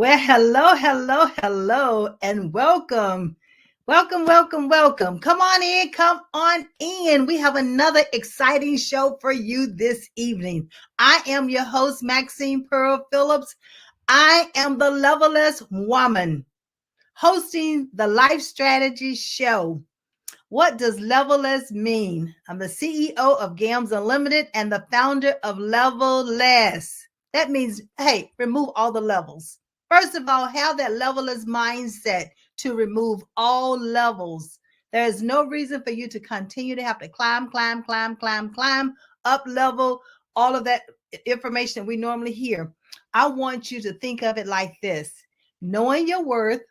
Well, hello, hello, hello, and welcome. Welcome, welcome, welcome. Come on in, come on in. We have another exciting show for you this evening. I am your host, Maxine Pearl Phillips. I am the Leveless Woman hosting the Life Strategy Show. What does Leveless mean? I'm the CEO of GAMS Unlimited and the founder of Level Less. That means, hey, remove all the levels. First of all, have that leveless mindset to remove all levels. There is no reason for you to continue to have to climb, up level, all of that information we normally hear. I want you to think of it like this: knowing your worth,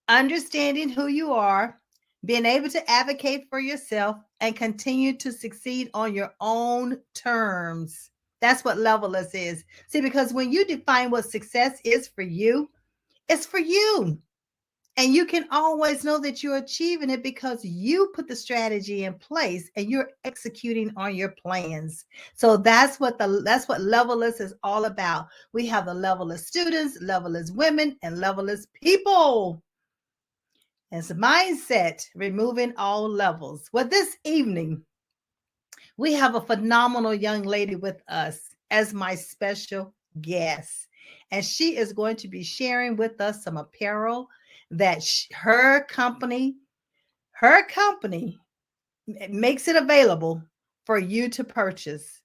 understanding who you are, being able to advocate for yourself, and continue to succeed on your own terms. That's what leveless is. See, because when you define what success is for you, it's for you. And you can always know that you're achieving it because you put the strategy in place and you're executing on your plans. So that's what leveless is all about. We have the leveless students, leveless women, and leveless people. It's mindset, removing all levels. Well, this evening, we have a phenomenal young lady with us as my special guest. And she is going to be sharing with us some apparel that her company makes it available for you to purchase.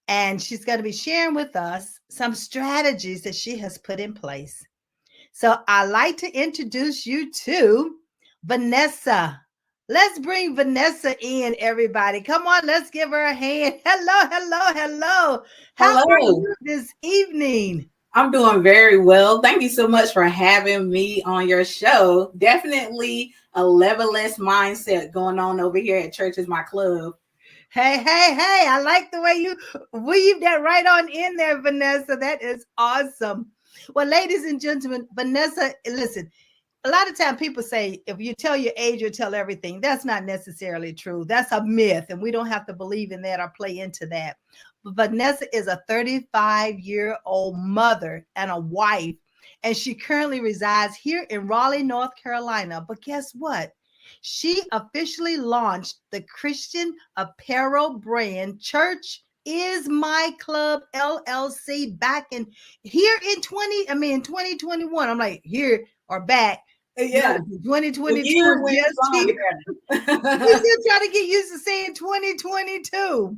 And she's going to be sharing with us some strategies that she has put in place. So I'd like to introduce you to Vanessia. Let's bring Vanessia in, everybody. Come on, let's give her a hand. Hello, hello, hello. How are Hello, you this evening? I'm doing very well. Thank you so much for having me on your show. Definitely a level-less mindset going on over here at Church is My Club. Hey, hey, hey. I like the way you weave that right on in there, Vanessa. That is awesome. Well, ladies and gentlemen, Vanessa, listen, a lot of time people say if you tell your age, you tell everything. That's not necessarily true. That's a myth, and we don't have to believe in that or play into that. But Vanessa is a 35-year-old mother and a wife, and she currently resides here in Raleigh, North Carolina. But guess what? She officially launched the Christian apparel brand Church is My Club LLC back in here in 2021. I'm like, here or back. What Yeah, is it, the 2022 years is went just by here. We together. still trying to get used to saying 2022.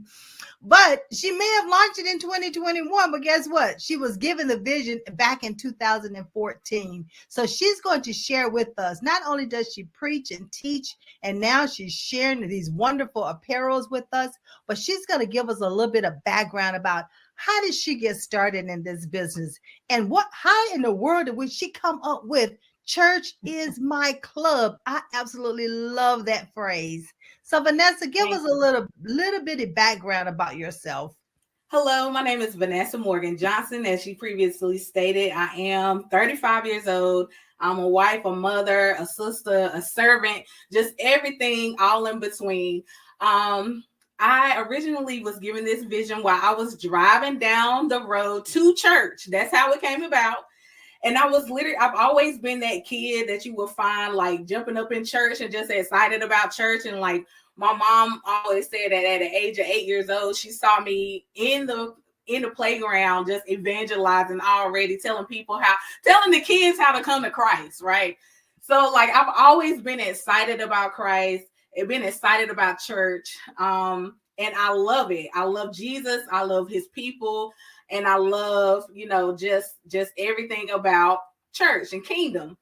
But she may have launched it in 2021, but guess what? She was given the vision back in 2014. So she's going to share with us. Not only does she preach and teach, and now she's sharing these wonderful apparels with us, but she's going to give us a little bit of background about how did she get started in this business and how in the world did she come up with Church is My Club. I absolutely love that phrase. So Vanessa, give Thank us a you. little bitty background about yourself. Hello, my name is Vanessia Morgan Johnson. As she previously stated, I am 35 years old. I'm a wife, a mother, a sister, a servant, just everything all in between. I originally was given this vision while I was driving down the road to church. That's how it came about. And I've always been that kid that you will find like jumping up in church and just excited about church. And like my mom always said that at the age of 8 years old, she saw me in the playground just evangelizing already, telling the kids how to come to Christ, right? So like I've always been excited about Christ and been excited about church. And I love it. I love Jesus. I love his people, and I love, just everything about church and kingdom.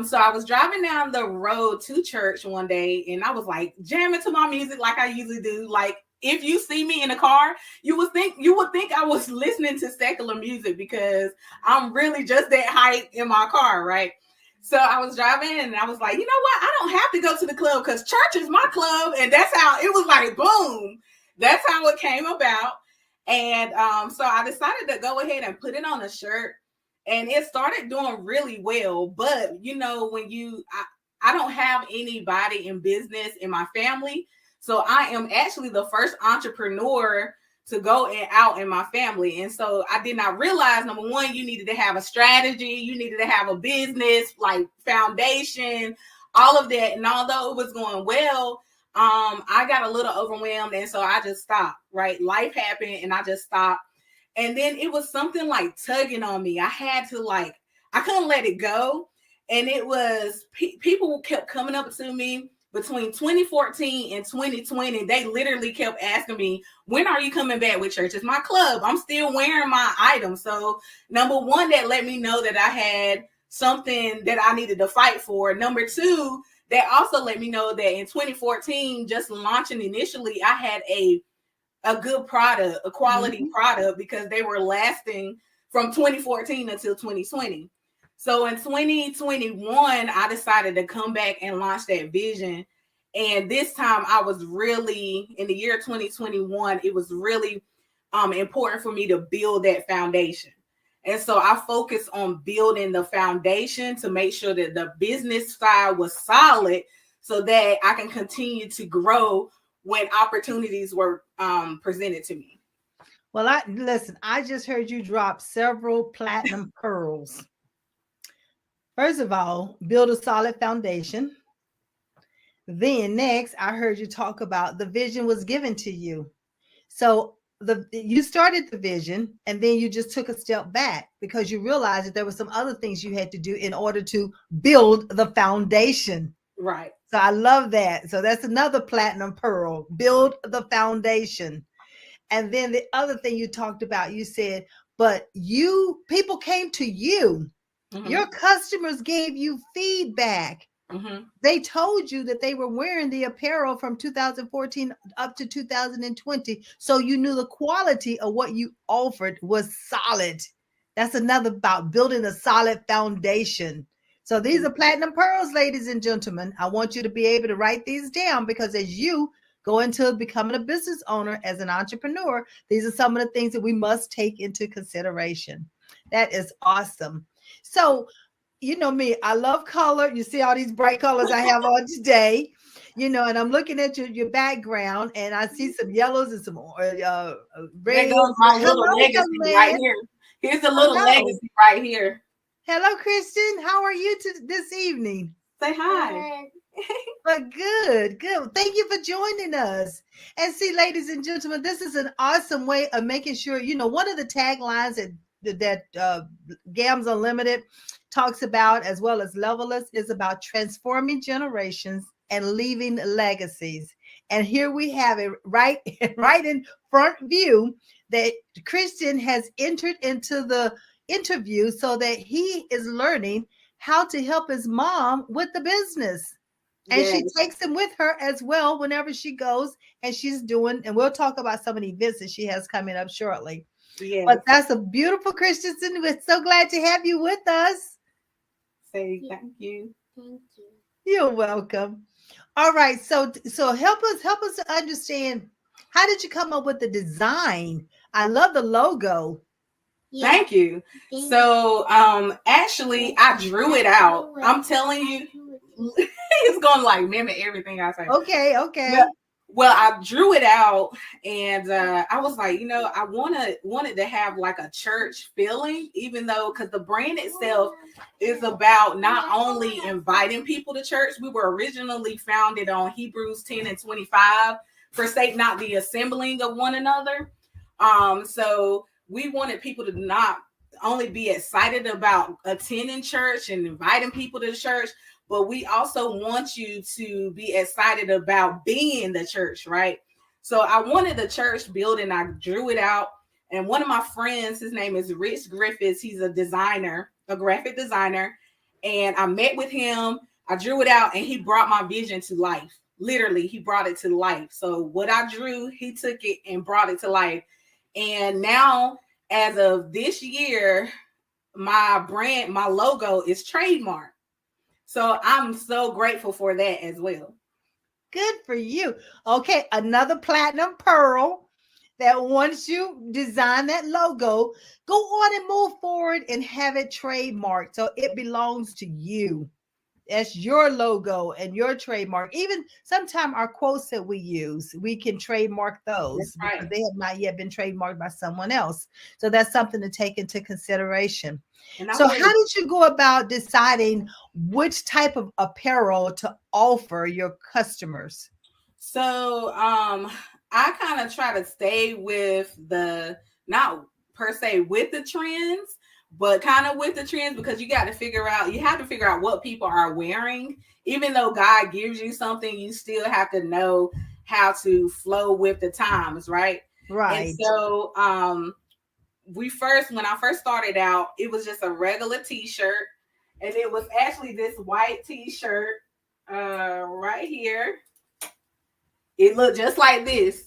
So I was driving down the road to church one day, and I was like jamming to my music like I usually do. Like if you see me in a car, you would think I was listening to secular music because I'm really just that hype in my car, right? So I was driving and I was like, you know what? I don't have to go to the club because church is my club, and that's how it was like boom. That's how it came about. And so I decided to go ahead and put it on a shirt, and it started doing really well. But when I don't have anybody in business in my family, so I am actually the first entrepreneur to go and out in my family. And so I did not realize, number one, you needed to have a strategy, you needed to have a business, like foundation, all of that. And although it was going well, I got a little overwhelmed. And so I just stopped, right? Life happened and I just stopped. And then it was something like tugging on me. I had to I couldn't let it go. And it was, people kept coming up to me between 2014 and 2020. They literally kept asking me, when are you coming back with church? It's my club. I'm still wearing my items. So number one, that let me know that I had something that I needed to fight for. Number two, that also let me know that in 2014, just launching initially, I had a good product, a quality product, because they were lasting from 2014 until 2020. So in 2021, I decided to come back and launch that vision. And this time I was really, in the year 2021, it was really important for me to build that foundation. And so I focused on building the foundation to make sure that the business side was solid so that I can continue to grow when opportunities were presented to me. Well, I just heard you drop several platinum pearls. First of all, build a solid foundation. Then next, I heard you talk about the vision was given to you. So you started the vision and then you just took a step back because you realized that there were some other things you had to do in order to build the foundation. Right. So I love that. So that's another platinum pearl. Build the foundation. And then the other thing you talked about, you said, but people came to you. Your customers gave you feedback. They told you that they were wearing the apparel from 2014 up to 2020. So you knew the quality of what you offered was solid. That's another about building a solid foundation. So these are platinum pearls, ladies and gentlemen. I want you to be able to write these down because as you go into becoming a business owner as an entrepreneur, these are some of the things that we must take into consideration. That is awesome. So, you know me, I love color. You see all these bright colors I have on today, and I'm looking at your background and I see some yellows and some red. There goes my little legacy right here. Here's a little legacy right here. Hello, Kristen. How are you this evening? Say hi. But good. Thank you for joining us. And see, ladies and gentlemen, this is an awesome way of making sure, one of the taglines that GAMS Unlimited talks about, as well as Levelers, is about transforming generations and leaving legacies. And here we have it right in front view that Christian has entered into the interview so that he is learning how to help his mom with the business. And she takes him with her as well whenever she goes and she's doing, and we'll talk about some of the events that she has coming up shortly. Yes. But that's a beautiful Christensen. We're so glad to have you with us. Say thank you. Thank you. You're welcome. All right. So help us to understand, how did you come up with the design? I love the logo. Yeah. Thank you. So actually I drew it out. I'm telling you, it's gonna mimic everything I say. Okay. Well, I drew it out and I was like, I wanted to have a church feeling, even though, because the brand itself is about not only inviting people to church. We were originally founded on Hebrews 10:25, forsake not the assembling of one another. So we wanted people to not only be excited about attending church and inviting people to the church, but we also want you to be excited about being the church, right? So I wanted the church building. I drew it out. And one of my friends, his name is Rich Griffiths. He's a designer, a graphic designer. And I met with him. I drew it out and he brought my vision to life. Literally, he brought it to life. So what I drew, he took it and brought it to life. And now, as of this year, my brand, my logo is trademarked. So I'm so grateful for that as well. Good for you. Okay, another platinum pearl that once you design that logo, go on and move forward and have it trademarked. So it belongs to you. as your logo and your trademark. Even sometimes our quotes that we use, we can trademark That's those because right. they have not yet been trademarked by someone else. So that's something to take into consideration. And I So how wanted did you go about deciding which type of apparel to offer your customers? So I kind of try to stay with the, not per se with the trends, but kind of with the trends, because you have to figure out what people are wearing. Even though God gives you something, you still have to know how to flow with the times, right? And Right. so when I first started out, it was just a regular t-shirt, and it was actually this white t-shirt right here. It looked just like this.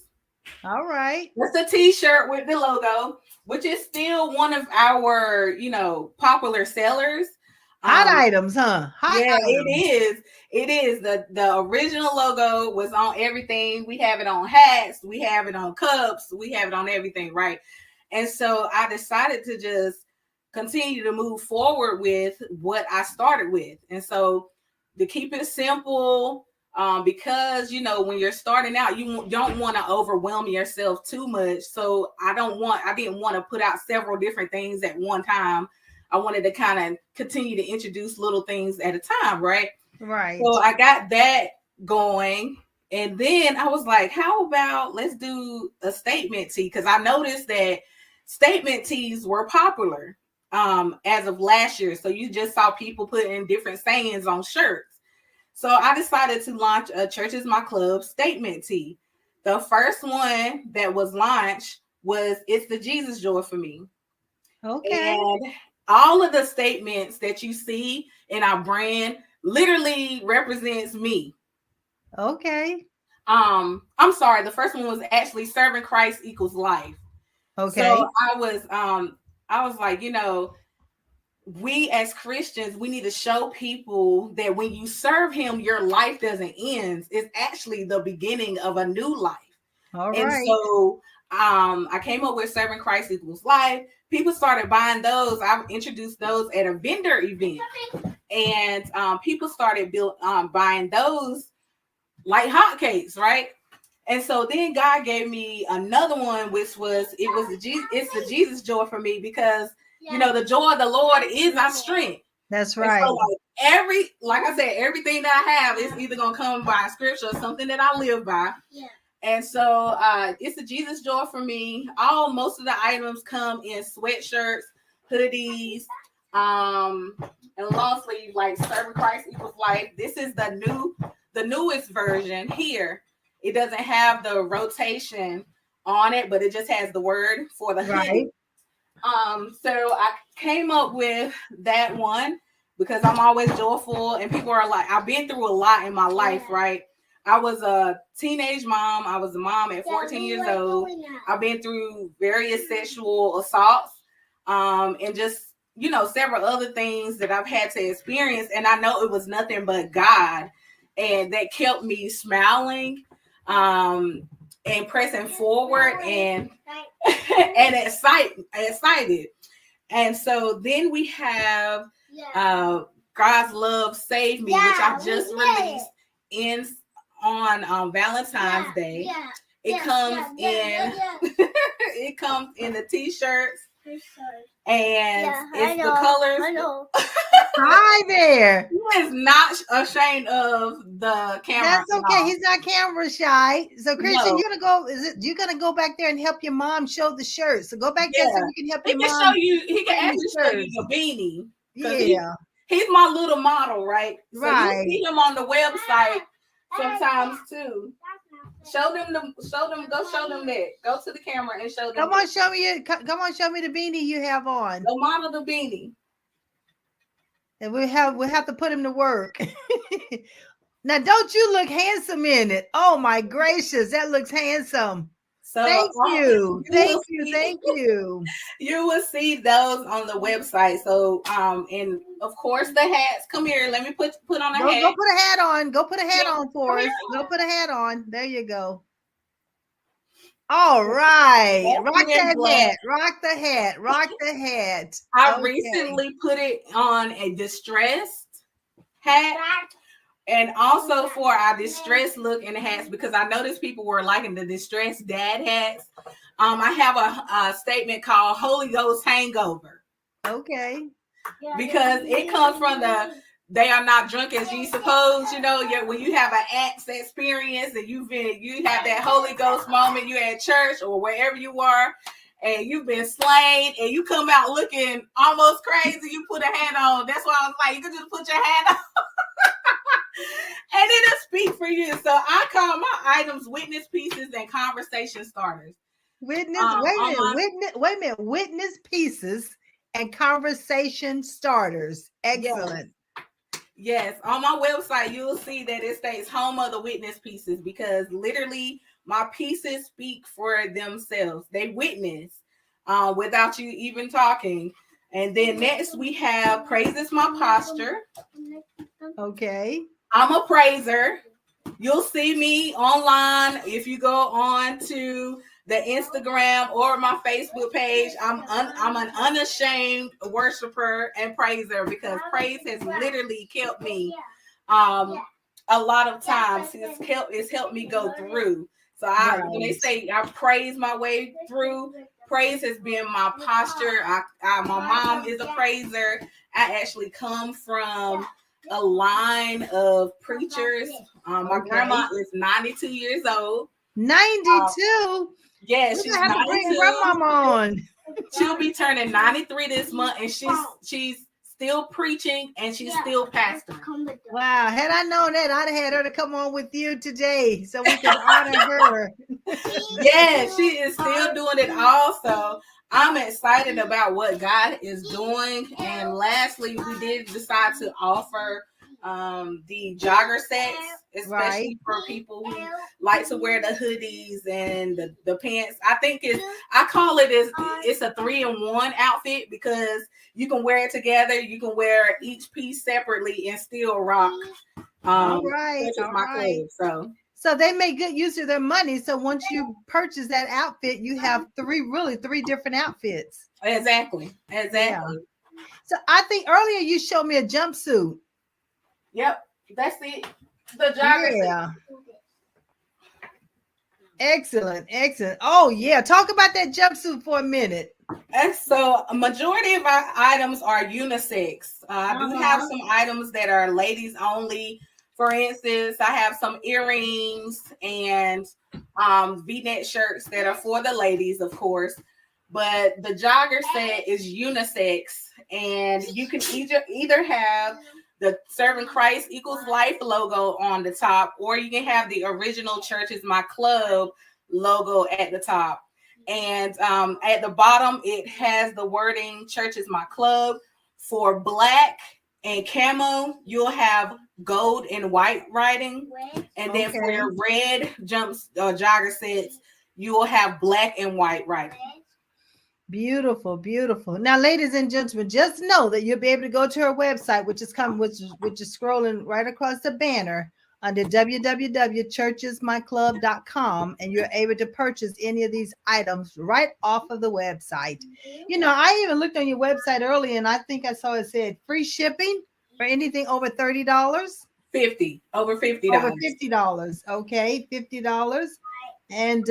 All right. Just a t-shirt with the logo, which is still one of our, popular sellers. Hot Um, items, huh? Hot yeah, it items. is. It is. The original logo was on everything. We have it on hats, we have it on cups, we have it on everything, right? And so I decided to just continue to move forward with what I started with. And so to keep it simple, because when you're starting out, you don't want to overwhelm yourself too much. So I didn't want to put out several different things at one time. I wanted to kind of continue to introduce little things at a time, right? Right. So I got that going. And then I was like, how about let's do a statement tee? Because I noticed that statement tees were popular as of last year. So you just saw people putting different sayings on shirts. So I decided to launch a Church is My Club statement tee. The first one that was launched was "It's the Jesus Joy for me." Okay. And all of the statements that you see in our brand literally represents me. Okay. I'm sorry, the first one was actually "Serving Christ equals life." So Okay. I was like, we as Christians, we need to show people that when you serve him, your life doesn't end. It's actually the beginning of a new life. All And right. so I came up with "Serving Christ equals life." People started buying those. I've introduced those at a vendor event. And people started buying those like hotcakes, right? And so then God gave me another one, which was it's the Jesus joy for me, because the joy of the Lord is our strength. That's And right. so like I said, everything that I have is either gonna come by scripture or something that I live by. Yeah. And so it's the Jesus joy for me. Most of the items come in sweatshirts, hoodies, and long sleeve, like "Serving Christ equals life." This is the newest version here. It doesn't have the rotation on it, but it just has the word for the hoodie. So I came up with that one because I'm always joyful, and people are like, I've been through a lot in my life, right? I was a teenage mom. I was a mom at 14 years old. I've been through various sexual assaults, and just, several other things that I've had to experience. And I know it was nothing but God, and that kept me smiling, and pressing forward, and and excited. And so then we have God's Love Save Me, which I just released on Valentine's Day. It comes in it comes in the t-shirts, and it's the colors. Hi there. He is not ashamed of the camera. That's okay. He's not camera shy. So Christian, No. you're gonna go back there and help your mom show the shirt. So go back there so you can help He your can mom. show you. He can actually show you the beanie. Yeah. He's my little model, right? So Right. you see him on the website sometimes too. Show them. Go show them that. Go to the camera and show them. Come on, show me the beanie you have on. Go model the beanie. And we'll have to put him to work. Now, don't you look handsome in it? Oh my gracious, that looks handsome. So thank you. Thank you. You will see those on the website. So and of course the hats. Come here. Let me put on a hat. Go put a hat on. Go put a hat on for us. Go put a hat on. There you go. All right. Rock that hat. Rock the hat. Rock the hat. I recently put it on a distressed. hat. And also for our distressed look in the hats, because I noticed people were liking the distressed dad hats. I have a statement called Holy Ghost Hangover. Okay. Because it comes from they are not drunk as ye suppose, when you have an acts experience and you have that Holy Ghost moment, you at church or wherever you are, and you've been slain and you come out looking almost crazy, you put a hat on. That's why I was like, you can just put your hat on. And it'll speak for you. So I call my items witness pieces and conversation starters. Witness pieces and conversation starters. Excellent. Yes. On my website, you'll see that it states home of the witness pieces, because literally my pieces speak for themselves. They witness without you even talking. And then next we have praise is my posture. Okay. I'm a praiser. You'll see me online if you go on to the Instagram or my Facebook page. I'm an unashamed worshiper and praiser, because praise has literally kept me a lot of times. It's helped me go through. So when they say I praise my way through, praise has been my posture. My mom is a praiser. I actually come from a line of preachers. My grandma is 92 years old. 92? Yeah, she's 92. Bring grandmama on. She'll be turning 93 this month, and she's still preaching and she's still pastoring. Wow, had I known that, I'd have had her to come on with you today so we could honor her. Yeah, she is still doing it also. I'm excited about what God is doing. And lastly, we did decide to offer the jogger sets, especially for people who like to wear the hoodies and the pants. I think I call it's a 3-in-1 outfit, because you can wear it together. You can wear each piece separately and still rock. All right. So they make good use of their money. So once you purchase that outfit, you have three different outfits. Exactly. Yeah. So I think earlier you showed me a jumpsuit. Yep, that's it. The jogger. Yeah. Excellent. Oh yeah, talk about that jumpsuit for a minute. And so a majority of our items are unisex. I do have some items that are ladies only. For instance, I have some earrings and V-neck shirts that are for the ladies, of course. But the jogger set is unisex, and you can either have the Serving Christ Equals Life logo on the top, or you can have the original Church is My Club logo at the top. And at the bottom, it has the wording Church is My Club. For black and camo, you'll have gold and white writing. And then for your red jogger sets, you will have black and white writing. Beautiful. Now, ladies and gentlemen, just know that you'll be able to go to her website, which is scrolling right across the banner under www.churchesmyclub.com, and you're able to purchase any of these items right off of the website. I even looked on your website earlier, and I think I saw it said free shipping for anything over $30. Over $50. Over $50. Okay, $50. And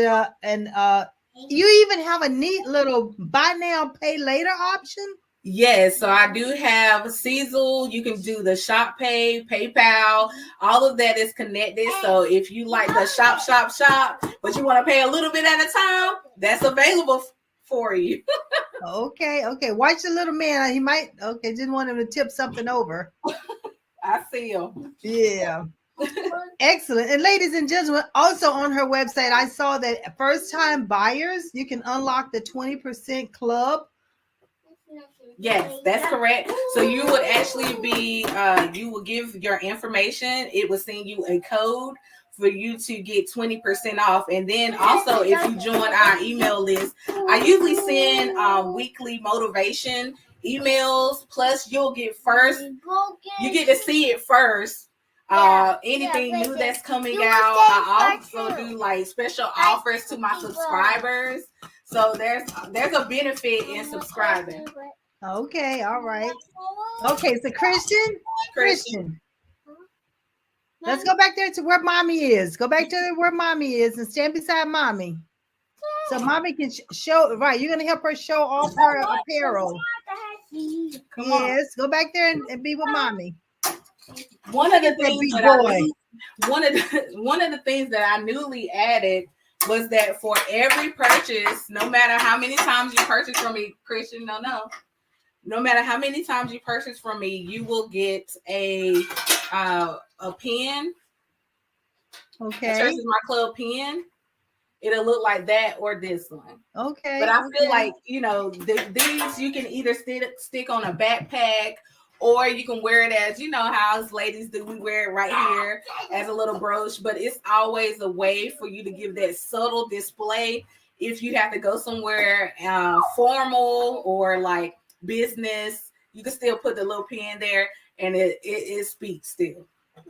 you even have a neat little buy now, pay later option. Yes, so I do have Seasel. You can do the Shop Pay, PayPal. All of that is connected. So if you like the shop, but you want to pay a little bit at a time, that's available for you. Okay. Watch the little man. He might. Okay, didn't want him to tip something over. I see him. Yeah. Excellent. And ladies and gentlemen, also on her website, I saw that first-time buyers, you can unlock the 20% club. Yes, that's correct. So you would actually you will give your information. It will send you a code for you to get 20% off. And then also, if you join our email list, I usually send weekly motivation emails. Plus, you get to see it first. Anything new that's coming out. I also do like special offers to my subscribers. So there's a benefit in subscribing. Okay, all right. Okay, so Christian. Let's go back there to where mommy is. Go back to where mommy is and stand beside mommy. So mommy can show, right, you're going to help her show off her apparel. Come on. Yes, go back there and be with mommy. One of the things one of the things that I newly added was that for every purchase, no matter how many times you purchase from me, Christian, no matter how many times you purchase from me, you will get a pen. Okay. A Church is My Club pen. It'll look like that or this one. Okay. But I feel like, these you can either stick on a backpack, or you can wear it as, how us ladies do. We wear it right here as a little brooch. But it's always a way for you to give that subtle display. If you have to go somewhere formal or like business, you can still put the little pen there, and it speaks still.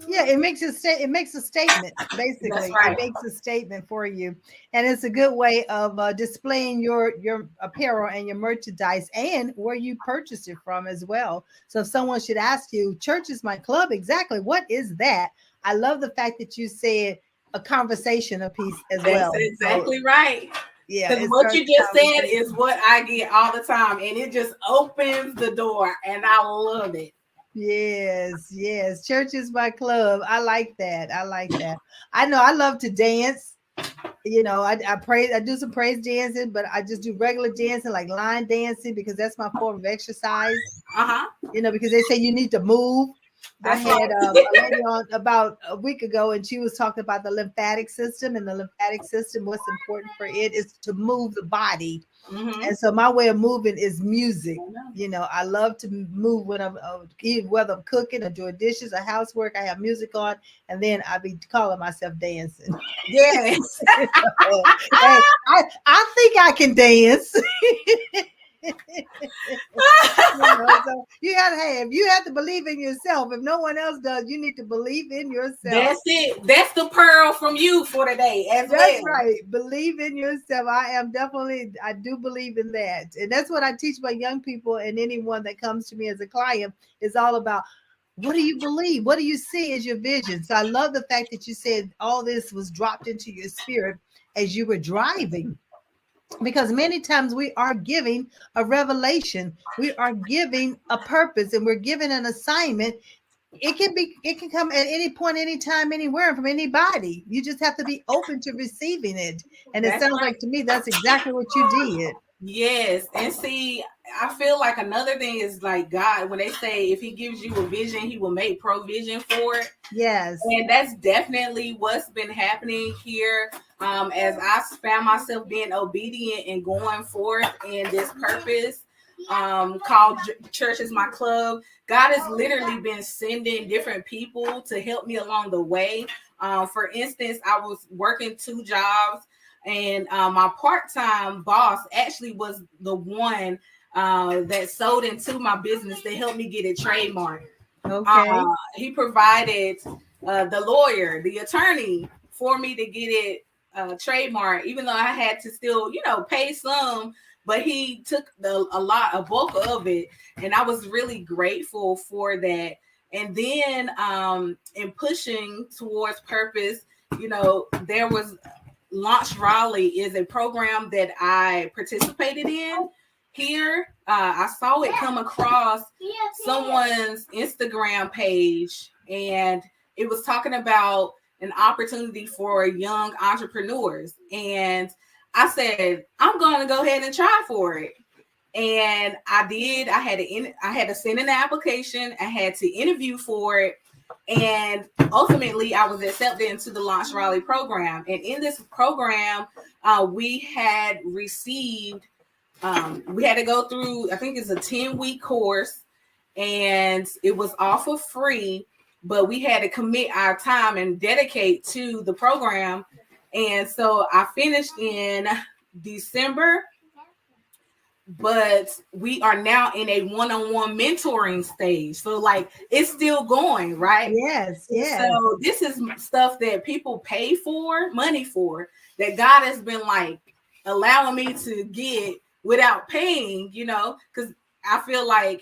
Yeah, it makes a statement, basically. That's right. It makes a statement for you, and it's a good way of displaying your apparel and your merchandise and where you purchased it from as well. So if someone should ask you, Church is My Club, exactly what is that? I love the fact that you said a conversation piece as well. That's exactly right. Yeah, because what you just said is what I get all the time, and it just opens the door, and I love it. Yes. Church is My Club. I like that. I know I love to dance. I pray. I do some praise dancing, but I just do regular dancing, like line dancing, because that's my form of exercise. Because they say you need to move. That's I had a lady on about a week ago, and she was talking about the lymphatic system, and the lymphatic system, what's important for it is to move the body. Mm-hmm. And so my way of moving is music. I love to move when I'm whether I'm cooking or doing dishes or housework. I have music on, and then I be calling myself dancing. Yes. Hey, I think I can dance. So you have to believe in yourself. If no one else does, you need to believe in yourself. That's it. That's the pearl from you for today as well. That's right. Believe in yourself. I do believe in that. And that's what I teach my young people, and anyone that comes to me as a client is all about, what do you believe? What do you see as your vision? So I love the fact that you said all this was dropped into your spirit as you were driving. Because many times we are giving a revelation, we are giving a purpose, and we're giving an assignment. It can come at any point, anytime, anywhere, from anybody. You just have to be open to receiving it. And it sounds like to me that's exactly what you did. Yes. And see, I feel like another thing is like God, when they say if he gives you a vision, he will make provision for it. Yes. And that's definitely what's been happening here. As I found myself being obedient and going forth in this purpose called Church is My Club. God has literally been sending different people to help me along the way. For instance, I was working 2 jobs, and my part-time boss actually was the one that sold into my business to help me get it trademarked. Okay. He provided the lawyer, the attorney, for me to get it trademark, even though I had to still, pay some, but he took a bulk of it, and I was really grateful for that. And then in pushing towards purpose, there was Launch Raleigh is a program that I participated in here. I saw it come across someone's Instagram page, and it was talking about an opportunity for young entrepreneurs. And I said, I'm going to go ahead and try for it. And I did. I had to send an application. I had to interview for it. And ultimately, I was accepted into the Launch Raleigh program. And in this program, we had received, we had to go through, I think it's a 10-week course, and it was all for free, but we had to commit our time and dedicate to the program. And so I finished in December, but we are now in a one-on-one mentoring stage. So like it's still going, right? Yes. So this is stuff that people pay for, money for, that God has been like allowing me to get without paying, because I feel like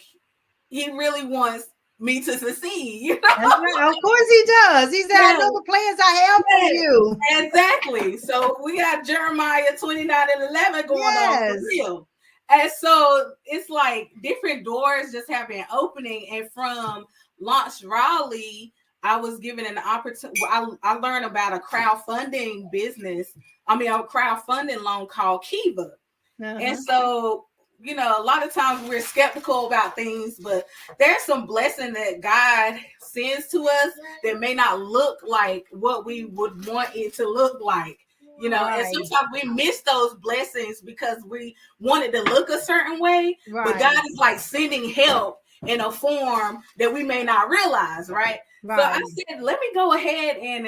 he really wants me to succeed, That's right. Of course he does. He said, I know the plans I have for you. Exactly. So we got Jeremiah 29:11 going on for Yes. real. And so it's like different doors just have been opening. And from Launch Raleigh, I was given an opportunity. I learned about a crowdfunding business. A crowdfunding loan called Kiva. And so, a lot of times we're skeptical about things, but there's some blessing that God sends to us that may not look like what we would want it to look like. Right. And sometimes we miss those blessings because we wanted to look a certain way, but God is like sending help in a form that we may not realize, right? So I said, let me go ahead and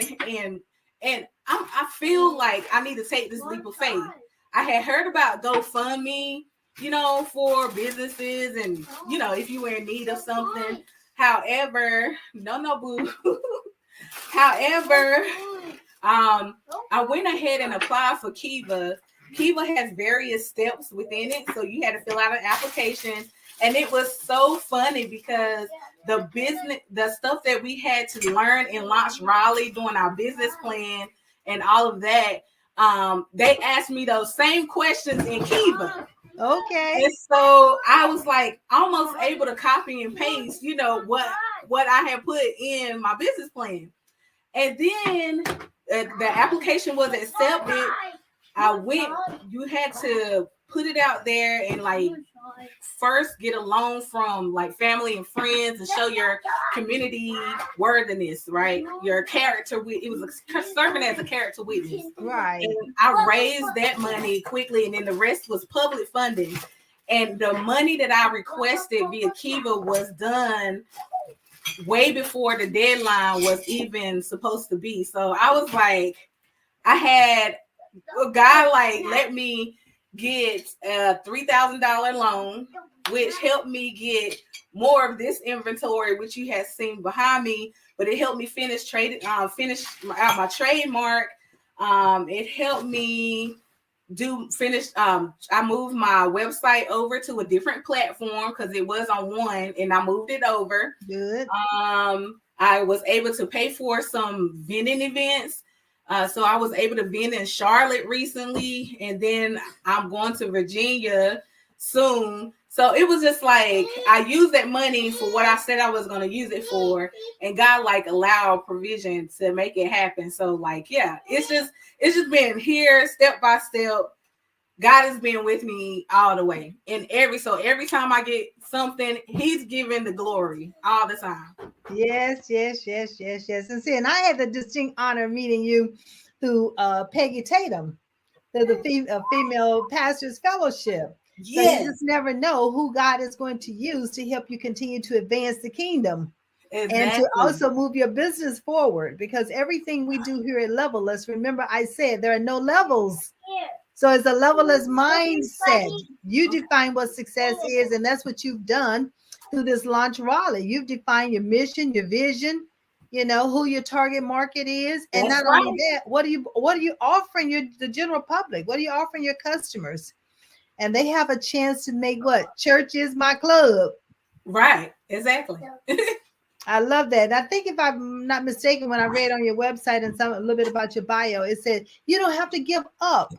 I feel like I need to take this leap of faith. I had heard about GoFundMe, for businesses and, if you were in need of something. However, no, boo. However, I went ahead and applied for Kiva. Kiva has various steps within it, so you had to fill out an application. And it was so funny because the stuff that we had to learn in Launch Raleigh doing our business plan and all of that, they asked me those same questions in Kiva. Okay. And so I was like almost able to copy and paste, what I had put in my business plan. And then the application was accepted. You had to put it out there and like first get a loan from like family and friends and show your community worthiness, right? Your character. It was serving as a character witness. Right. And I raised that money quickly, and then the rest was public funding. And the money that I requested via Kiva was done way before the deadline was even supposed to be. So I was like, I had a guy like let me get a $3,000 loan, which helped me get more of this inventory, which you had seen behind me. But it helped me finish out my trademark. It helped me I moved my website over to a different platform because it was on one, and I moved it over. Good. I was able to pay for some vending events. So I was able to vend in Charlotte recently, and then I'm going to Virginia soon. So it was just like I used that money for what I said I was going to use it for, and God like allowed provision to make it happen. So like, yeah, it's just been here step by step. God has been with me all the way, and every time I get something, He's giving the glory all the time. Yes. And see, and I had the distinct honor of meeting you through Peggy Tatum, through the Female Pastors Fellowship. So you just never know who God is going to use to help you continue to advance the kingdom. Exactly. And to also move your business forward, because everything we do here at Leveless, remember I said there are no levels. So it's a leveless mindset. You define what success is, and that's what you've done through this Launch Raleigh. You've defined your mission, your vision, who your target market is. And not only that, what are you offering the general public? What are you offering your customers? And they have a chance to make what? Church is my club. Right. Exactly. I love that. And I think if I'm not mistaken, when I read on your website and a little bit about your bio, it said you don't have to give up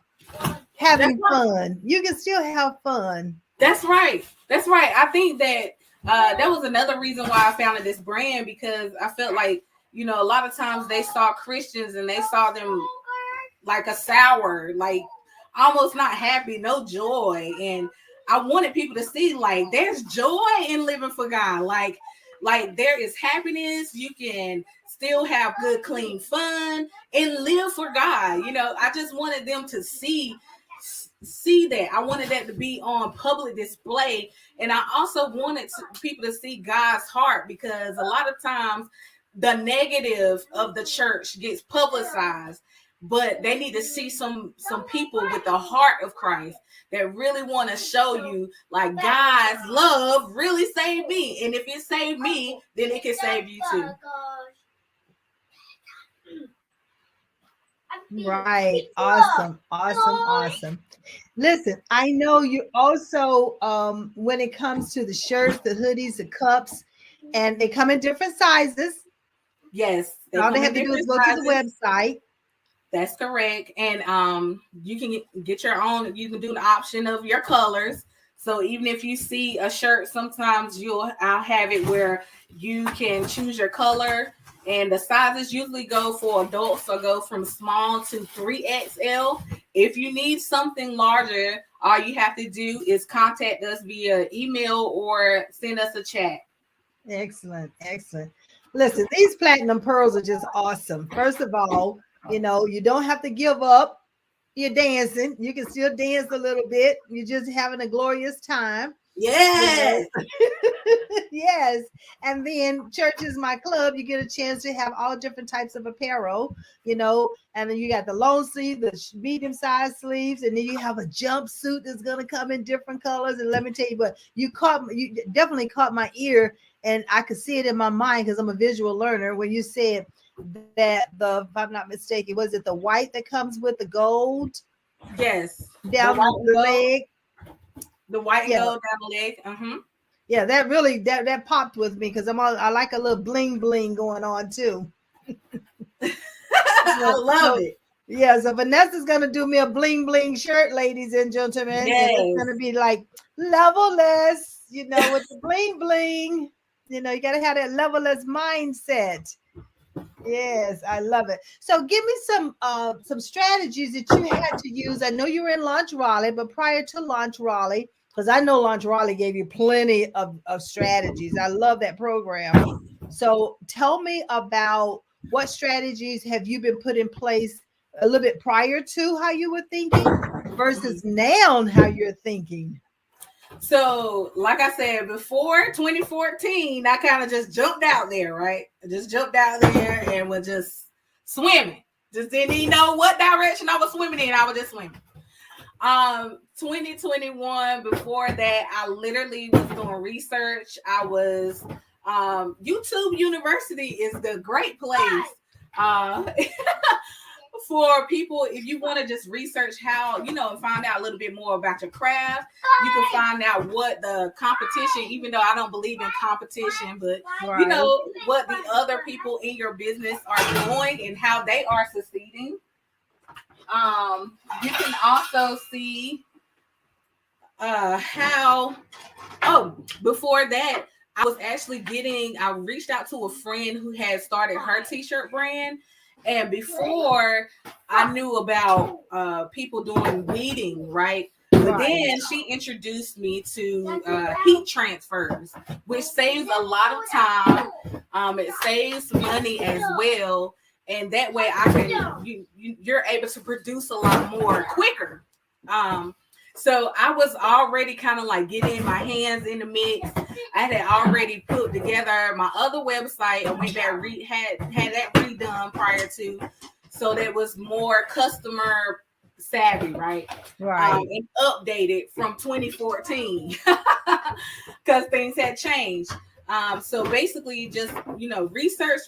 having fun. You can still have fun. That's right. I think that that was another reason why I founded this brand, because I felt like, a lot of times they saw Christians and they saw them like a sour, like almost not happy, no joy. And I wanted people to see like there's joy in living for God. Like there is happiness. You can still have good, clean fun and live for God. I just wanted them to see that. I wanted that to be on public display. And I also wanted people to see God's heart, because a lot of times the negative of the church gets publicized, but they need to see some people with the heart of Christ that really want to show you like God's love really saved me. And if it saved me, then it can save you too. Right. Awesome. Listen, I know you also, when it comes to the shirts, the hoodies, the cups, And they come in different sizes. Yes, All they have to do is go to the website. That's correct. And you can get your own, you can do the option of your colors. So even if you see a shirt, sometimes I'll have it where you can choose your color, and the sizes usually go for adults, so go from small to 3XL. If you need something larger, all you have to do is contact us via email or send us a chat. Excellent, excellent. Listen, these platinum pearls are just awesome. First of all, you don't have to give up. You're dancing. You can still dance a little bit. You're just having a glorious time. Yes. Yes. And then church is my club. You get a chance to have all different types of apparel, and then you got the long sleeve, the medium sized sleeves, and then you have a jumpsuit that's going to come in different colors. And let me tell you, but you definitely caught my ear, and I could see it in my mind because I'm a visual learner when you said that if I'm not mistaken, was it the white that comes with the gold? Yes. Down the leg. The white and gold down the leg. Uh-huh. Yeah, that really that popped with me because I like a little bling bling going on too. I love it. Yeah, so Vanessa's gonna do me a bling bling shirt, ladies and gentlemen. Yes. And it's gonna be like level-less, with the bling bling. You gotta have that level-less mindset. Yes, I love it. So give me some strategies that you had to use. I know you were in Launch Raleigh, but prior to Launch Raleigh, because I know Launch Raleigh gave you plenty of strategies. I love that program. So tell me about what strategies have you been put in place a little bit prior to how you were thinking versus now how you're thinking. So, like I said, before 2014, I kind of just jumped out there, right? I just jumped out there and was just swimming. Just didn't even know what direction I was swimming in. I was just swimming. 2021, before that, I literally was doing research. I was YouTube University is the great place. For people, if you want to just research how, and find out a little bit more about your craft, you can find out what the competition, even though I don't believe in competition, but what the other people in your business are doing and how they are succeeding. You can also see before that, I reached out to a friend who had started her t-shirt brand. And before I knew about people doing weeding, right? But then she introduced me to heat transfers, which saves a lot of time. It saves money as well. And that way you're able to produce a lot more quicker. So I was already kind of like getting my hands in the mix. I had already put together my other website and went back had that redone prior to, so that was more customer savvy, right? And updated from 2014 because things had changed. So basically just, research,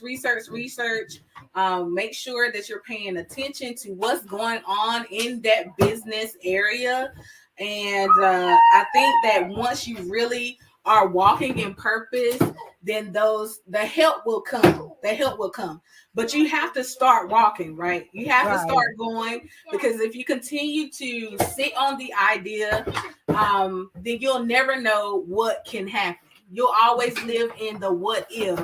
make sure that you're paying attention to what's going on in that business area. And I think that once you really are walking in purpose, then the help will come. But you have to start walking, right? You have to start going, because if you continue to sit on the idea, then you'll never know what can happen. You'll always live in the what if.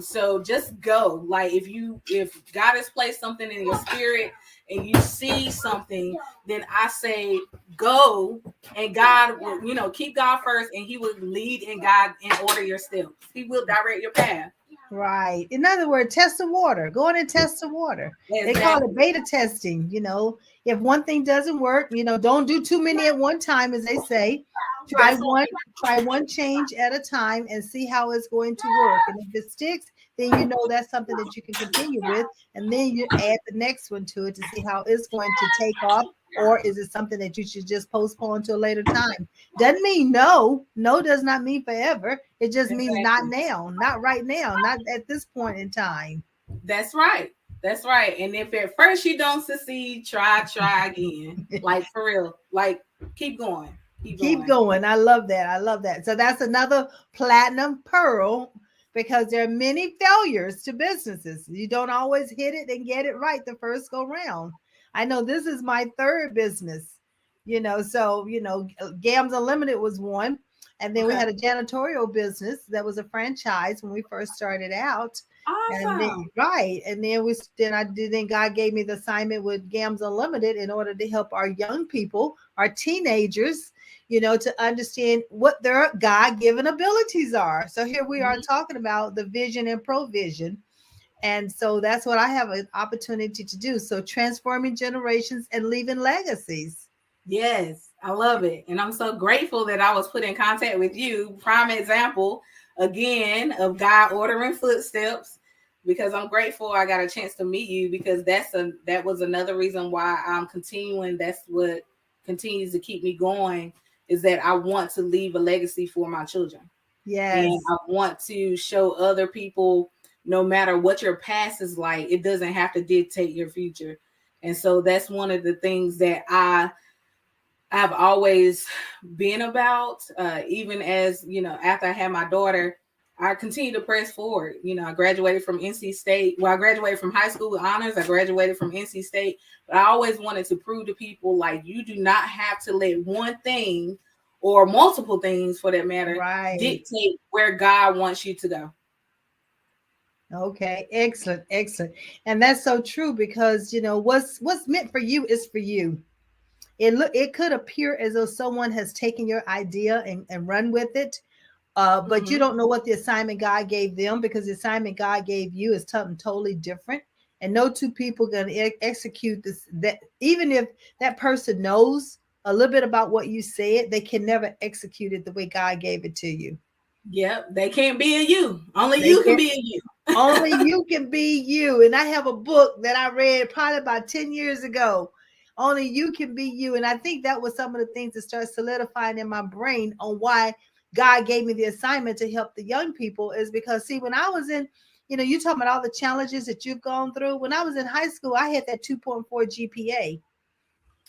So just go. Like if God has placed something in your spirit and you see something, then I say go, and God will, keep God first, and He will lead and guide and order your steps. He will direct your path. Right. In other words, test the water. Go in and test the water. Exactly. They call it beta testing. If one thing doesn't work, don't do too many at one time, as they say. Try one change at a time and see how it's going to work. And if it sticks, then that's something that you can continue with. And then you add the next one to it to see how it's going to take off. Or is it something that you should just postpone to a later time? Doesn't mean no. No does not mean forever. It just means not now, not right now, not at this point in time. That's right. And if at first you don't succeed, try again. Like for real. Like keep going. Keep going. I love that. I love that. So that's another platinum pearl because there are many failures to businesses. You don't always hit it and get it right the first go round. I know this is my third business, so, Gams Unlimited was one. And then we Okay. had a janitorial business that was a franchise when we first started out. And then, Awesome. right. And then God gave me the assignment with Gams Unlimited in order to help our young people, our teenagers, to understand what their God given abilities are. So here we are Mhm. talking about the vision and provision. And so that's what I have an opportunity to do. So transforming generations and leaving legacies. Yes, I love it. And I'm so grateful that I was put in contact with you. Prime example, again, of God ordering footsteps, because I'm grateful I got a chance to meet you, because that was another reason why I'm continuing. That's what continues to keep me going, is that I want to leave a legacy for my children. And Yes. I want to show other people, no matter what your past is like, it doesn't have to dictate your future. And so that's one of the things that I've always been about, even as, after I had my daughter, I continue to press forward. I graduated from NC State. Well, I graduated from high school with honors. I graduated from NC State, but I always wanted to prove to people, like, you do not have to let one thing, or multiple things for that matter, Right. dictate where God wants you to go. Okay. Excellent. Excellent. And that's so true because what's meant for you is for you. It could appear as though someone has taken your idea and run with it. But you Mhm. don't know what the assignment God gave them, because the assignment God gave you is something totally different. And no two people going to execute this. That even if that person knows a little bit about what you said, they can never execute it the way God gave it to you. Yep, they can't be a you. Only They you can can be a you. only you can be you. And I have a book that I read probably about 10 years ago. Only you can be you. And I think that was some of the things that started solidifying in my brain on why God gave me the assignment to help the young people, is because, see, when I was in, you talking about all the challenges that you've gone through. When I was in high school, I had that 2.4 GPA.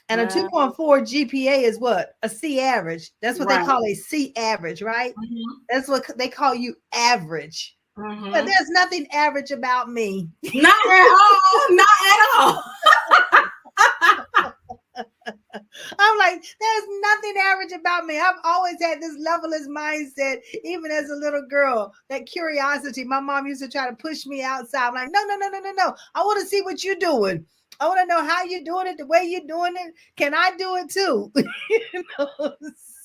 And a Wow. 2.4 GPA is what? A C average. That's what they Right. call a C average, right? Mhm. That's what they call you, average. But Mhm. there's nothing average about me. Not at all. Not at all. I'm like, there's nothing average about me. I've always had this levelist mindset, even as a little girl. That curiosity. My mom used to try to push me outside. I'm like, no, no, no, no, no, no. I want to see what you're doing. I want to know how you're doing it, the way you're doing it. Can I do it too?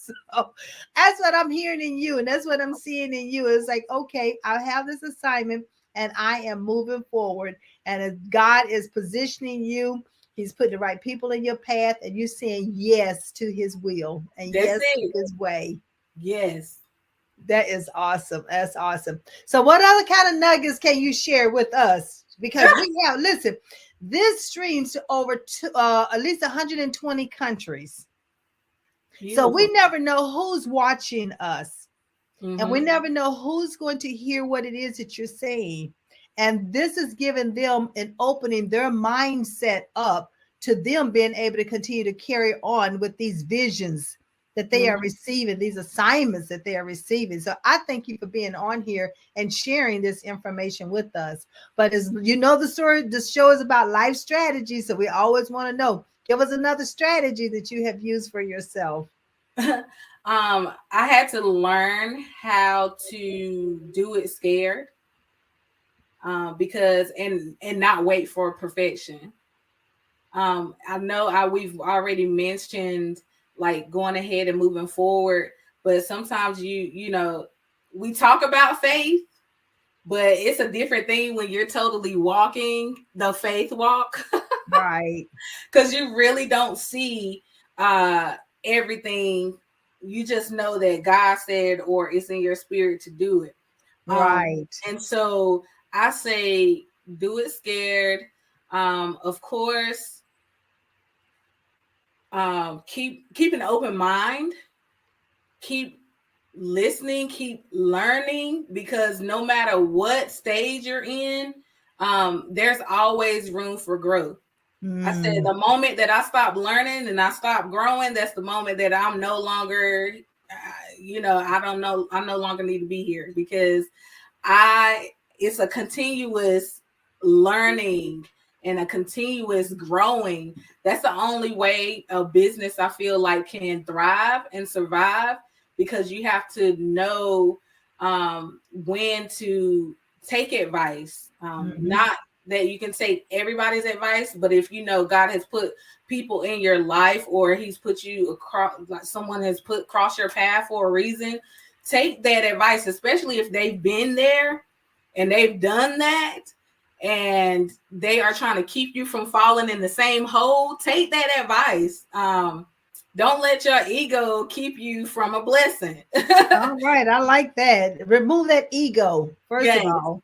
So that's what I'm hearing in you, and that's what I'm seeing in you. It's like, okay, I have this assignment, and I am moving forward. And as God is positioning you, He's putting the right people in your path, and you're saying yes to His will and That's yes to it. His way. Yes. That is awesome. That's awesome. So, what other kind of nuggets can you share with us? Because we have, listen, this streams to over at least 120 countries. So, we Beautiful. never know who's watching us, and we Mm-hmm. never know who's going to hear what it is that you're saying. And this is giving them and opening their mindset up to them being able to continue to carry on with these visions that they are Mm-hmm. receiving, these assignments that they are receiving. So I thank you for being on here and sharing this information with us. But as you know, the story, the show is about life strategy. So we always want to know, give us another strategy that you have used for yourself. I had to learn how to do it scared, because and not wait for perfection. I know we've already mentioned, like, going ahead and moving forward, but sometimes we talk about faith, but it's a different thing when you're totally walking the faith walk, Right. because you really don't see everything. You just know that God said, or it's in your spirit to do it. Right. And so I say, do it scared. Of course, keep an open mind, keep listening, keep learning, because no matter what stage you're in, there's always room for growth. I said the moment that I stop learning and I stop growing, that's the moment that I'm no longer, I no longer need to be here, because it's a continuous learning and a continuous growing. That's the only way a business, I feel like, can thrive and survive, because you have to know when to take advice. Not that you can take everybody's advice, but if you know God has put people in your life, or he's put you across, like someone has put cross your path for a reason, take that advice, especially if they've been there and they've done that, and they are trying to keep you from falling in the same hole. Take that advice. Don't let your ego keep you from a blessing. All right. I like that. Remove that ego, first of all.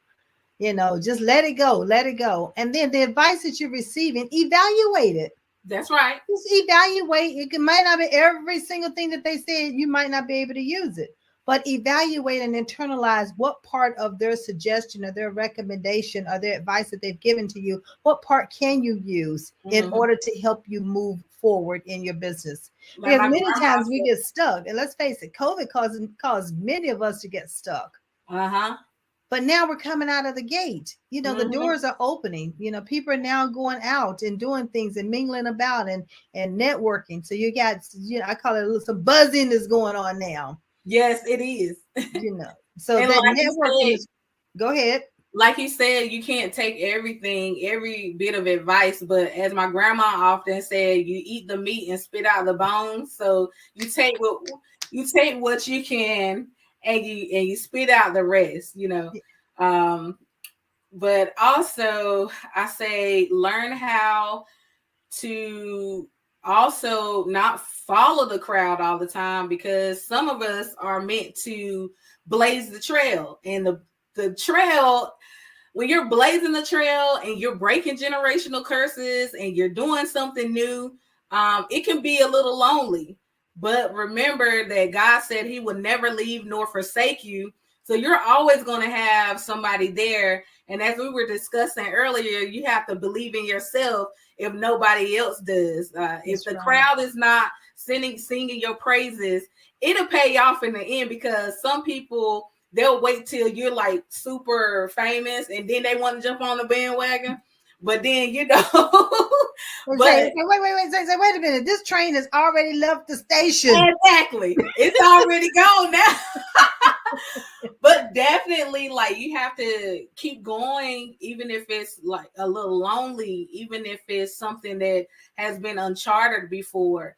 Just let it go. Let it go. And then the advice that you're receiving, evaluate it. That's right. Just evaluate. It might not be every single thing that they said, you might not be able to use it. But evaluate and internalize what part of their suggestion or their recommendation or their advice that they've given to you, what part can you use in order to help you move forward in your business? Because many times we get stuck. And let's face it, COVID caused many of us to get stuck. But now we're coming out of the gate. The doors are opening. People are now going out and doing things and mingling about and networking. So you got, I call it some buzzing is going on now. Yes, it is. So and that like networking is, go ahead. Like you said, you can't take every bit of advice, but as my grandma often said, you eat the meat and spit out the bones. So you take what you can, and you spit out the rest, but also I say learn how to also not follow the crowd all the time, because some of us are meant to blaze the trail, and the trail, when you're blazing the trail and you're breaking generational curses and you're doing something new, it can be a little lonely. But remember that God said he would never leave nor forsake you. So you're always going to have somebody there. And as we were discussing earlier, you have to believe in yourself if nobody else does. If the crowd is not singing your praises, it'll pay off in the end, because some people, they'll wait till you're like super famous and then they want to jump on the bandwagon. But then, wait a minute. This train has already left the station. Exactly. It's already gone now. But definitely, like, you have to keep going, even if it's like a little lonely, even if it's something that has been uncharted before,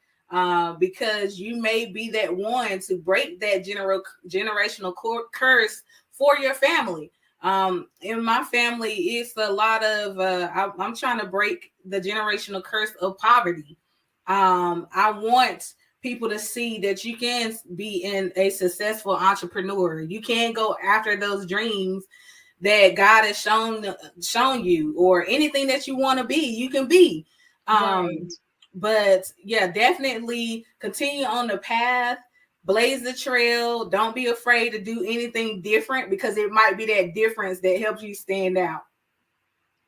because you may be that one to break that generational curse for your family. In my family, it's a lot of I'm trying to break the generational curse of poverty. I want people to see that you can be a successful entrepreneur. You can go after those dreams that God has shown you, or anything that you want to be, you can be. Right. But yeah, definitely continue on the path. Blaze the trail. Don't be afraid to do anything different, because it might be that difference that helps you stand out.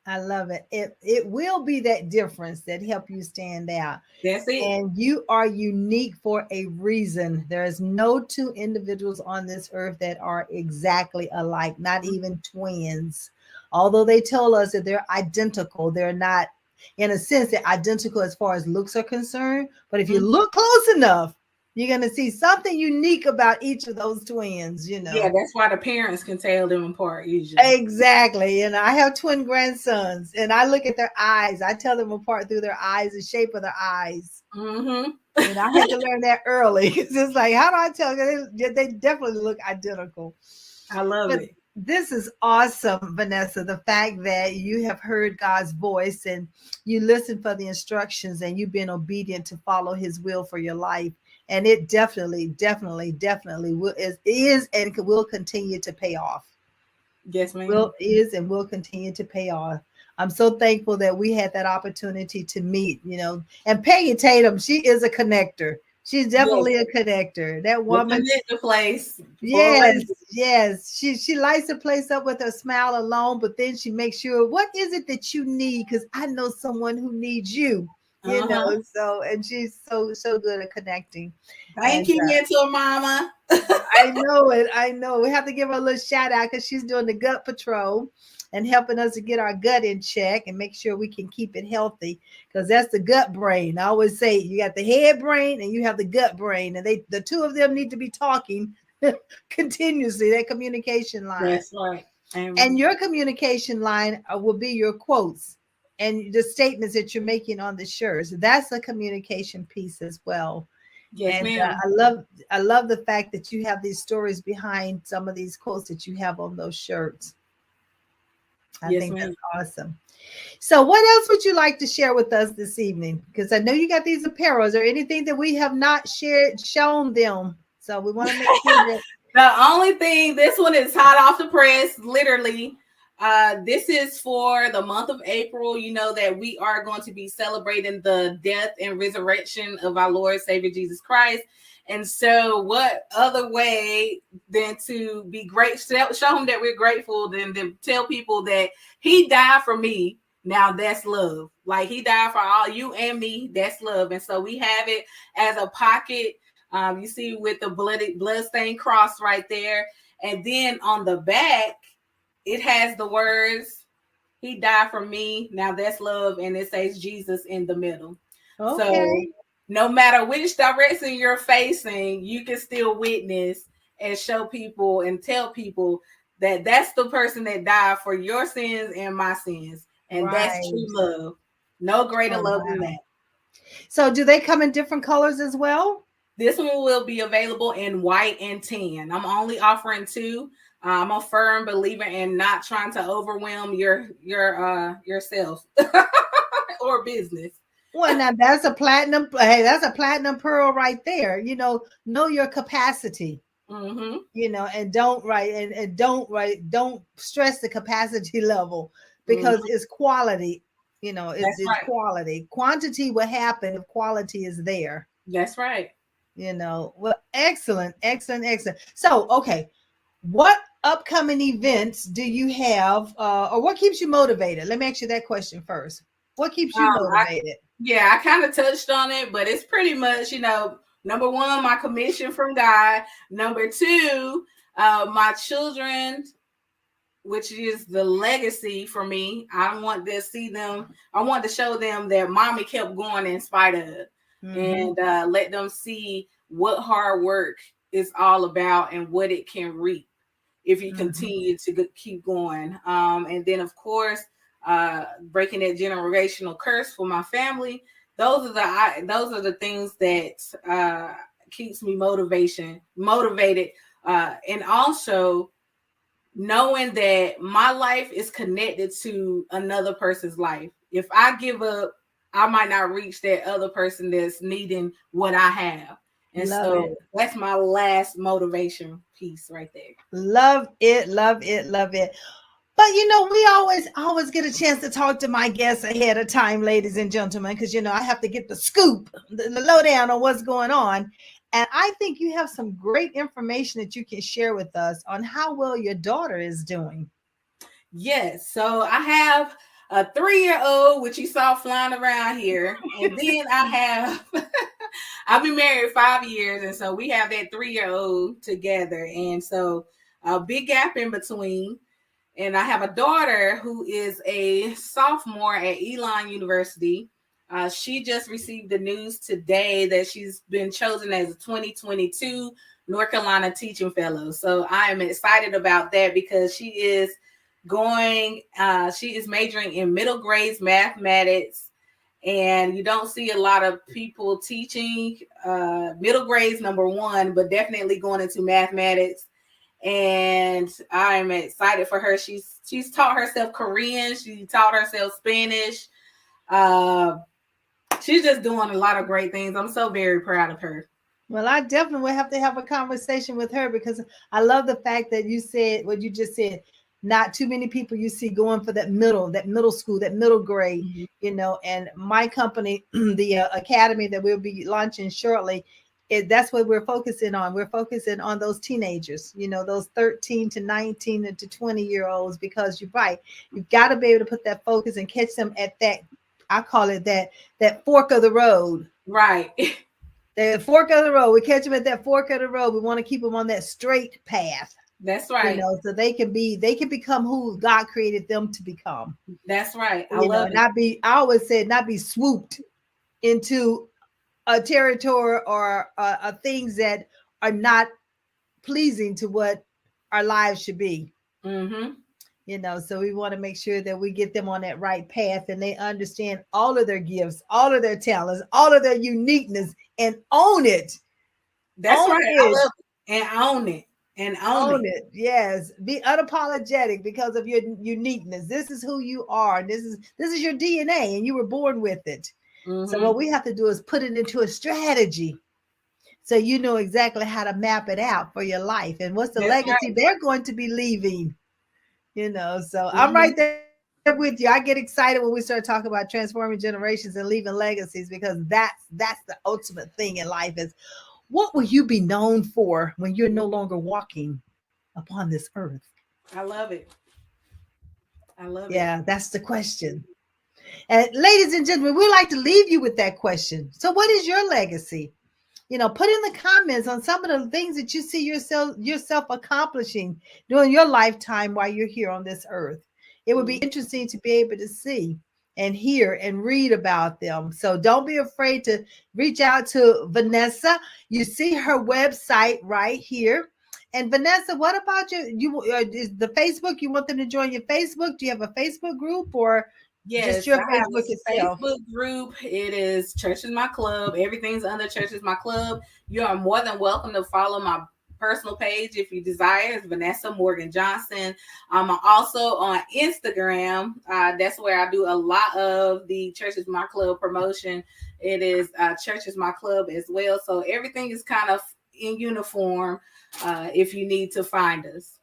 I love it. It will be that difference that help you stand out. That's it. And you are unique for a reason. There is no two individuals on this earth that are exactly alike, not even twins. Although they tell us that they're identical, they're not, in a sense, they're identical as far as looks are concerned. But if you look close enough, you're going to see something unique about each of those twins, Yeah, that's why the parents can tell them apart usually. Exactly. I have twin grandsons, and I look at their eyes. I tell them apart through their eyes, the shape of their eyes. And I had to learn that early, because it's like, how do I tell? They definitely look identical. I love it. This is awesome, Vanessia. The fact that you have heard God's voice and you listen for the instructions and you've been obedient to follow his will for your life. And it definitely is and will continue to pay off. Yes, ma'am. Will continue to pay off. I'm so thankful that we had that opportunity to meet, and Peggy Tatum, she is a connector. She's Yes, definitely a connector. That the woman. connector place for a Yes, reason. yes. She lights the place up with her smile alone, but then she makes sure, what is it that you need? Because I know someone who needs you, you know. Uh-huh. So, and she's so good at connecting. Thank And you, mentor mama. I know it. I know. We have to give her a little shout out because she's doing the gut patrol and helping us to get our gut in check and make sure we can keep it healthy, because that's the gut brain. I always say you got the head brain and you have the gut brain, and the two of them need to be talking continuously, that communication line. That's right. And And your communication line will be your quotes and the statements that you're making on the shirts. That's a communication piece as well. yes, And ma'am. I love the fact that you have these stories behind some of these quotes that you have on those shirts. I Yes, think ma'am. that's awesome. So, what else would you like to share with us this evening? Because I know you got these apparels, or anything that we have not shown them. So we want to make sure that. The only thing, this one is hot off the press, literally. This is for the month of April. You know that we are going to be celebrating the death and resurrection of our Lord Savior Jesus Christ. And so, what other way than to be great, show him that we're grateful, than to tell people that he died for me. Now that's love. Like, he died for all you and me. That's love. And so we have it as a pocket. You see with the bloodstained cross right there. And then on the back, it has the words, he died for me. Now that's love. And it says Jesus in the middle. So Okay. no matter which direction you're facing, you can still witness and show people and tell people that that's the person that died for your sins and my sins. And that's Right. true love. No greater Oh, love than wow. that. So, do they come in different colors as well? This one will be available in white and tan. I'm only offering two. I'm a firm believer in not trying to overwhelm yourself or business. Well, now that's a platinum. Hey, that's a platinum pearl right there. Know your capacity. Mm-hmm. And don't stress the capacity level, because Mm-hmm. it's quality. It's, That's it's right. quality. Quantity will happen if quality is there. That's right. Well, excellent, excellent, excellent. So, okay, what upcoming events do you have, or what keeps you motivated? Let me ask you that question first. What keeps you I motivated? Yeah, I kind of touched on it, but it's pretty much, number one, my commission from God. Number two, my children, which is the legacy for me. I want to see them. I want to show them that mommy kept going in spite of, Mm-hmm. and let them see what hard work is all about and what it can reap if you Mm-hmm. continue to keep going. And then, of course, breaking that generational curse for my family. Those are the things that keeps me motivated, and also knowing that my life is connected to another person's life. If I give up, I might not reach that other person that's needing what I have. And Love it. so that's my last motivation piece right there. Love it, love it, love it. But we always get a chance to talk to my guests ahead of time, ladies and gentlemen, because I have to get the scoop, the lowdown on what's going on. And I think you have some great information that you can share with us on how well your daughter is doing. Yes. So I have a 3-year-old, which you saw flying around here. And then I have, I've been married 5 years. And so we have that 3-year-old together. And so a big gap in between. And I have a daughter who is a sophomore at Elon University. She just received the news today that she's been chosen as a 2022 North Carolina Teaching Fellow. So I am excited about that because she is majoring in middle grades mathematics. And you don't see a lot of people teaching middle grades, number one, but definitely going into mathematics. And I'm excited for her. She's taught herself Korean. She taught herself Spanish. Uh, she's just doing a lot of great things. I'm so very proud of her. Well, I definitely will have to have a conversation with her, because I love the fact that you said what you just said. Not too many people you see going for that middle school, that middle grade. Mhm. And my company, the academy that we'll be launching shortly, that's what we're focusing on. We're focusing on those teenagers, those 13 to 19 to 20-year-olds, because you're right. You've got to be able to put that focus and catch them at that, I call it that fork of the road. Right. The fork of the road. We catch them at that fork of the road. We want to keep them on that straight path. That's right. So they can become who God created them to become. That's right. I love it. I always said, not be swooped into a territory or things that are not pleasing to what our lives should be. So we want to make sure that we get them on that right path, and they understand all of their gifts, all of their talents, all of their uniqueness, and own it. That's right. I love it. And own it. And own it. Yes. Be unapologetic because of your uniqueness. This is who you are. This is your DNA, and you were born with it. So what we have to do is put it into a strategy, so you know exactly how to map it out for your life, and what's the legacy they're going to be leaving. So I'm right there with you. I get excited when we start talking about transforming generations and leaving legacies, because that's the ultimate thing in life is, what will you be known for when you're no longer walking upon this earth? I love it. Yeah, that's the question. And ladies and gentlemen, we like to leave you with that question. So what is your legacy? Put in the comments on some of the things that you see yourself accomplishing during your lifetime while you're here on this earth. It would be interesting to be able to see and hear and read about them. So don't be afraid to reach out to Vanessia. You see her website right here. And Vanessia, what about is the Facebook? You want them to join your Facebook? Do you have a Facebook group, or just your Facebook itself? Facebook group. It is Church is My Club. Everything's under Church is My Club. You are more than welcome to follow my personal page if you desire. It's Vanessia Morgan Johnson. I'm also on Instagram. That's where I do a lot of the Church is My Club promotion. It is Church is My Club as well. So everything is kind of in uniform if you need to find us.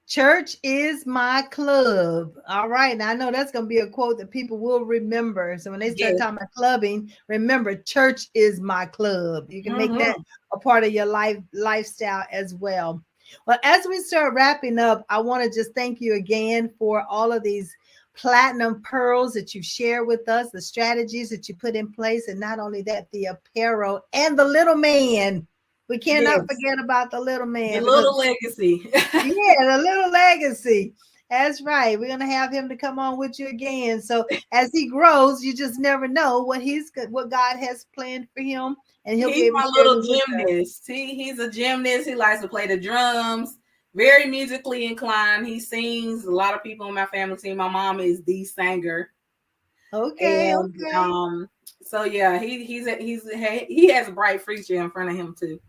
Church is my club. All right. Now I know that's going to be a quote that people will remember. So when they start talking about clubbing, remember, church is my club. You can make that a part of your lifestyle as well. Well, as we start wrapping up, I want to just thank you again for all of these platinum pearls that you've shared with us, the strategies that you put in place, and not only that, the apparel and the little man. We cannot forget about the little man. The little legacy. The little legacy. That's right. We're going to have him to come on with you again. So as he grows, you just never know what God has planned for him. And he's my little gymnast. He's a gymnast. He likes to play the drums. Very musically inclined. He sings. A lot of people in my family sing. My mom is the singer. Okay. So yeah, he has a bright future in front of him too.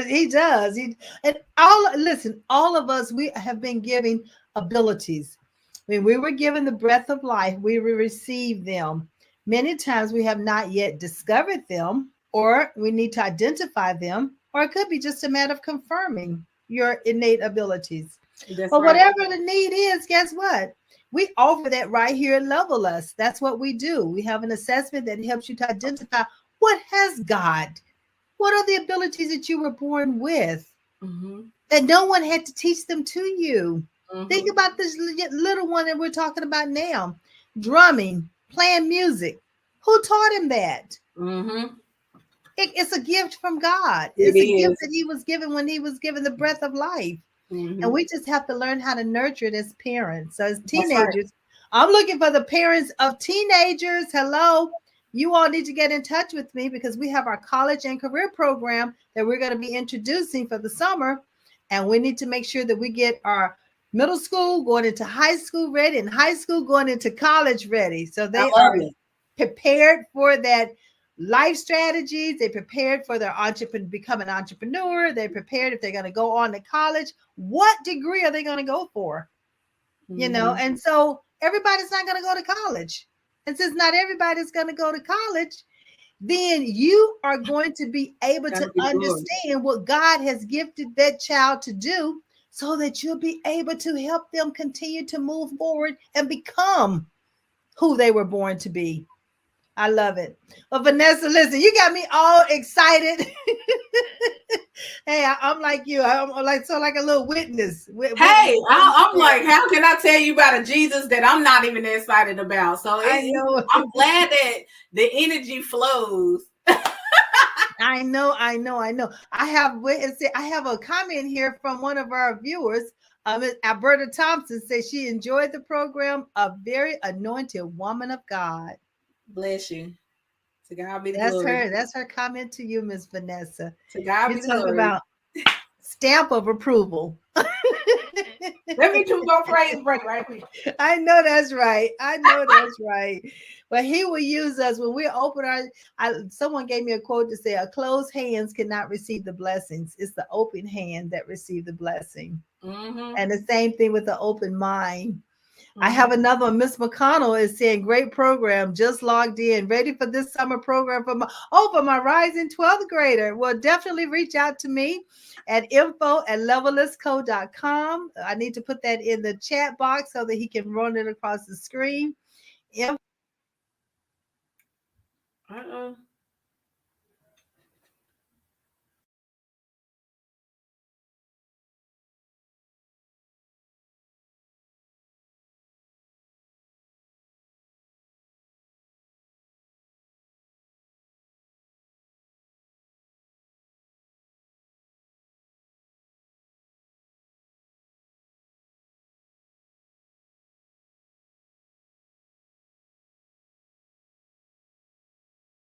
He does. All of us, we have been given abilities. When we were given the breath of life, we will receive them. Many times we have not yet discovered them, or we need to identify them, or it could be just a matter of confirming your innate abilities. But whatever the need is, guess what? We offer that right here at Level Us. That's what we do. We have an assessment that helps you to identify what has God. What are the abilities that you were born with that no one had to teach them to you? Think about this little one that we're talking about now. Drumming, playing music. Who taught him that? It's a gift from God. It's a gift that he was given when he was given the breath of life. And we just have to learn how to nurture it as parents. So as teenagers, I'm looking for the parents of teenagers. Hello. You all need to get in touch with me, because we have our college and career program that we're going to be introducing for the summer. And we need to make sure that we get our middle school going into high school ready, and high school going into college ready. So they are prepared for that life strategies. They prepared for their become an entrepreneur. They're prepared if they're going to go on to college. What degree are they going to go for? And so everybody's not going to go to college. And since not everybody's going to go to college, then you are going to be able to understand what God has gifted that child to do, so that you'll be able to help them continue to move forward and become who they were born to be. I love it. Well, Vanessia, listen, you got me all excited. Hey, I'm like you. I'm like a little witness. Hey, I'm like, how can I tell you about a Jesus that I'm not even excited about? So I know. I'm glad that the energy flows. I know. I have a comment here from one of our viewers. Alberta Thompson says she enjoyed the program. A very anointed woman of God. Bless you. To God be the That's glory. her. That's her comment to you, Miss Vanessa. To God You be the talk glory. about stamp of approval. Let me do go praise break right quick. I know that's right. I know that's right. But he will use us when we open someone gave me a quote to say, "A closed hands cannot receive the blessings. It's the open hand that receive the blessing." Mm-hmm. And the same thing with the open mind. I Mm-hmm. have another one. Miss McConnell is saying, "Great program. Just logged in. Ready for this summer program for my rising 12th grader." Well, definitely reach out to me at info@levelistco.com. I need to put that in the chat box so that he can run it across the screen.